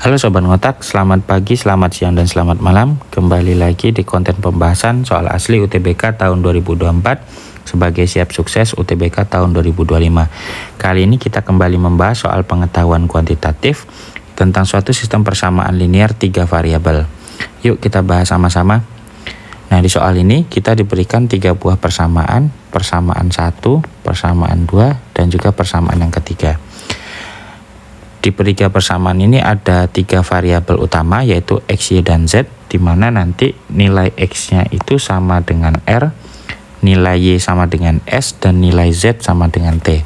Halo Sobat Ngotak, selamat pagi, selamat siang, dan selamat malam. Kembali lagi di konten pembahasan soal asli UTBK tahun 2024 sebagai siap sukses UTBK tahun 2025. Kali ini kita kembali membahas soal pengetahuan kuantitatif tentang suatu sistem persamaan linear 3 variabel. Yuk kita bahas sama-sama. Nah, di soal ini kita diberikan 3 buah persamaan, persamaan 1, persamaan 2, dan juga persamaan yang ketiga. Di tiga persamaan ini ada 3 variabel utama, yaitu X, Y, dan Z, di mana nanti nilai X-nya itu sama dengan R, nilai Y sama dengan S, dan nilai Z sama dengan T.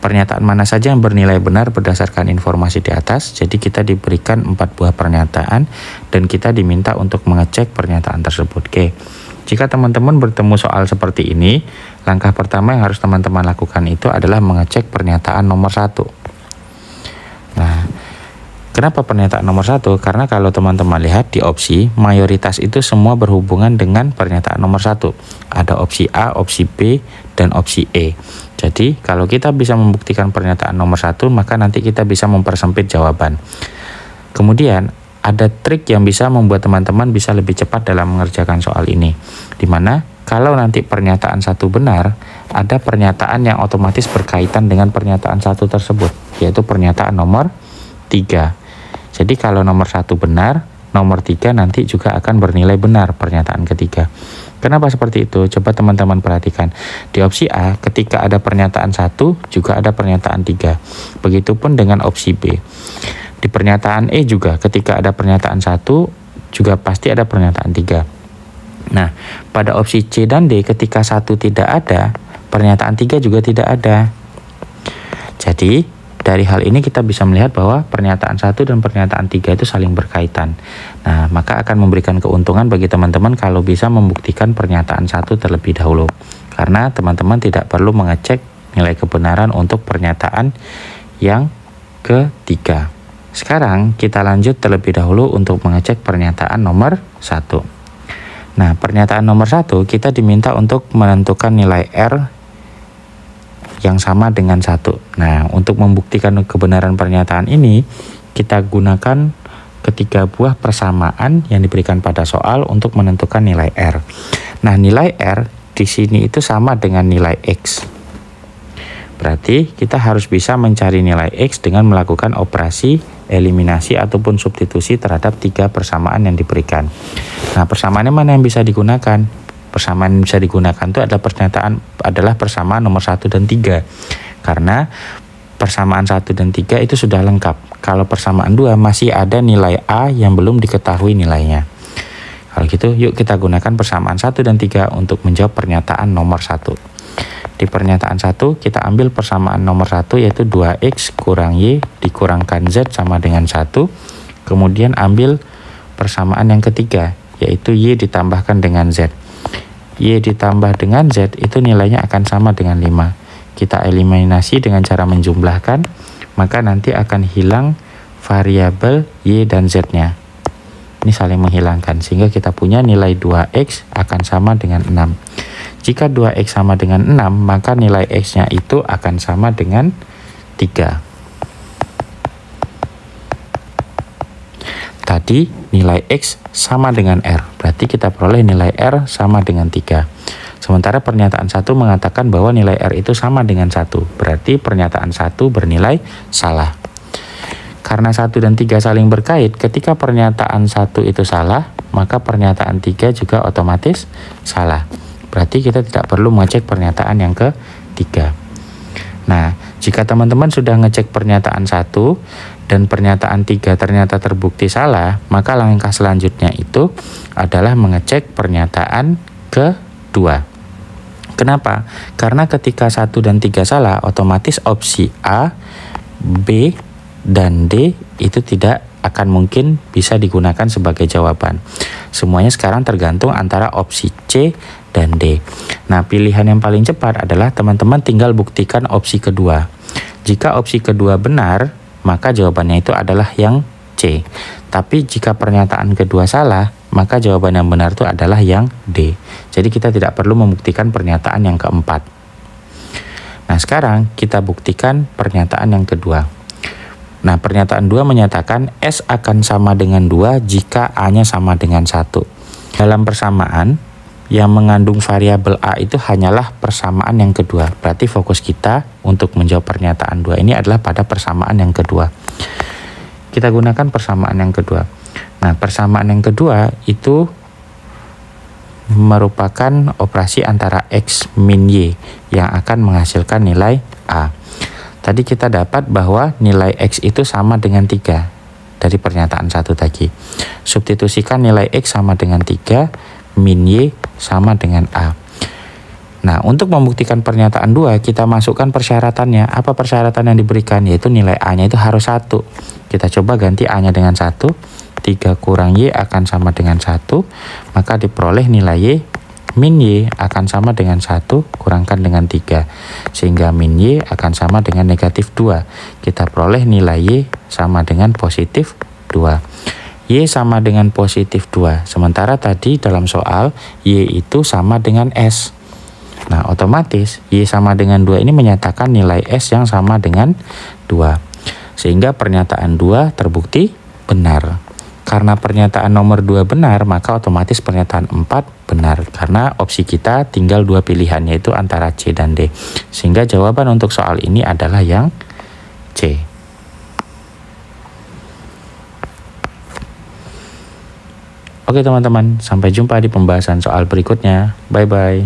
Pernyataan mana saja yang bernilai benar berdasarkan informasi di atas, jadi kita diberikan 4 buah pernyataan, dan kita diminta untuk mengecek pernyataan tersebut. Oke, jika teman-teman bertemu soal seperti ini, langkah pertama yang harus teman-teman lakukan itu adalah mengecek pernyataan nomor 1. Nah, kenapa pernyataan nomor 1? Karena kalau teman-teman lihat di opsi, mayoritas itu semua berhubungan dengan pernyataan nomor 1. Ada opsi A, opsi B, dan opsi E. Jadi, kalau kita bisa membuktikan pernyataan nomor 1, maka nanti kita bisa mempersempit jawaban. Kemudian, ada trik yang bisa membuat teman-teman bisa lebih cepat dalam mengerjakan soal ini. Dimana, kalau nanti pernyataan 1 benar, ada pernyataan yang otomatis berkaitan dengan pernyataan 1 tersebut, yaitu pernyataan nomor 3. Jadi kalau nomor 1 benar, nomor 3 nanti juga akan bernilai benar pernyataan ketiga. Kenapa seperti itu? Coba teman-teman perhatikan. Di opsi A, ketika ada pernyataan 1, juga ada pernyataan 3. Begitupun dengan opsi B. Di pernyataan E juga, ketika ada pernyataan 1, juga pasti ada pernyataan 3. Nah, pada opsi C dan D, ketika 1 tidak ada, pernyataan 3 juga tidak ada. Jadi, dari hal ini kita bisa melihat bahwa pernyataan 1 dan pernyataan 3 itu saling berkaitan. Nah, maka akan memberikan keuntungan bagi teman-teman kalau bisa membuktikan pernyataan 1 terlebih dahulu. Karena teman-teman tidak perlu mengecek nilai kebenaran untuk pernyataan yang ketiga. Sekarang kita lanjut terlebih dahulu untuk mengecek pernyataan nomor 1. Nah, pernyataan nomor 1 kita diminta untuk menentukan nilai R yang sama dengan 1. Nah, untuk membuktikan kebenaran pernyataan ini, kita gunakan ketiga buah persamaan yang diberikan pada soal untuk menentukan nilai R. Nah, nilai R di sini itu sama dengan nilai X. Berarti kita harus bisa mencari nilai X dengan melakukan operasi eliminasi ataupun substitusi terhadap 3 persamaan yang diberikan. Nah, persamaannya mana yang bisa digunakan? Persamaan yang bisa digunakan itu adalah persamaan nomor 1 dan 3. Karena persamaan 1 dan 3 itu sudah lengkap. Kalau persamaan 2 masih ada nilai A yang belum diketahui nilainya. Kalau gitu, yuk kita gunakan persamaan 1 dan 3 untuk menjawab pernyataan nomor 1. Di pernyataan 1 kita ambil persamaan nomor 1, yaitu 2X kurang Y dikurangkan Z sama dengan 1. Kemudian ambil persamaan yang ketiga, yaitu Y ditambahkan dengan Z. Y ditambah dengan Z itu nilainya akan sama dengan 5. Kita eliminasi dengan cara menjumlahkan, maka nanti akan hilang variabel Y dan Z-nya. Ini saling menghilangkan, sehingga kita punya nilai 2X akan sama dengan 6. Jika 2X sama dengan 6, maka nilai X-nya itu akan sama dengan 3. Tadi nilai X sama dengan R, berarti kita peroleh nilai R sama dengan 3. Sementara pernyataan 1 mengatakan bahwa nilai R itu sama dengan 1, berarti pernyataan 1 bernilai salah. Karena 1 dan 3 saling berkait, ketika pernyataan 1 itu salah, maka pernyataan 3 juga otomatis salah. Berarti kita tidak perlu mengecek pernyataan yang ketiga. Nah, jika teman-teman sudah ngecek pernyataan 1 dan pernyataan 3 ternyata terbukti salah, maka langkah selanjutnya itu adalah mengecek pernyataan kedua. Kenapa? Karena ketika 1 dan 3 salah, otomatis opsi A, B, dan D itu tidak akan mungkin bisa digunakan sebagai jawaban. Semuanya sekarang tergantung antara opsi C dan D. Nah, pilihan yang paling cepat adalah teman-teman tinggal buktikan opsi kedua. Jika opsi kedua benar, maka jawabannya itu adalah yang C. Tapi jika pernyataan kedua salah, maka jawaban yang benar itu adalah yang D. Jadi kita tidak perlu membuktikan pernyataan yang keempat. Nah, sekarang kita buktikan pernyataan yang kedua. Nah, pernyataan 2 menyatakan S akan sama dengan 2 jika A-nya sama dengan 1. Dalam persamaan, yang mengandung variabel A itu hanyalah persamaan yang kedua. Berarti fokus kita untuk menjawab pernyataan 2 ini adalah pada persamaan yang kedua. Kita gunakan persamaan yang kedua. Nah, persamaan yang kedua itu merupakan operasi antara X min Y yang akan menghasilkan nilai A. Tadi kita dapat bahwa nilai X itu sama dengan 3 dari pernyataan 1 tadi. Substitusikan nilai X sama dengan 3, min Y sama dengan A. Nah, untuk membuktikan pernyataan 2, kita masukkan persyaratannya. Apa persyaratan yang diberikan? Yaitu nilai A-nya itu harus 1. Kita coba ganti A-nya dengan 1. 3 kurang Y akan sama dengan 1. Maka diperoleh nilai Y min Y akan sama dengan 1 kurangkan dengan 3. Sehingga min Y akan sama dengan negatif 2. Kita peroleh nilai Y sama dengan positif 2. Y sama dengan positif 2. Sementara tadi dalam soal Y itu sama dengan S. Nah, otomatis Y sama dengan 2 ini menyatakan nilai S yang sama dengan 2. Sehingga pernyataan 2 terbukti benar. Karena pernyataan nomor 2 benar, maka otomatis pernyataan 4 benar. Karena opsi kita tinggal 2 pilihan, yaitu antara C dan D. Sehingga jawaban untuk soal ini adalah yang C. Oke teman-teman, sampai jumpa di pembahasan soal berikutnya. Bye-bye.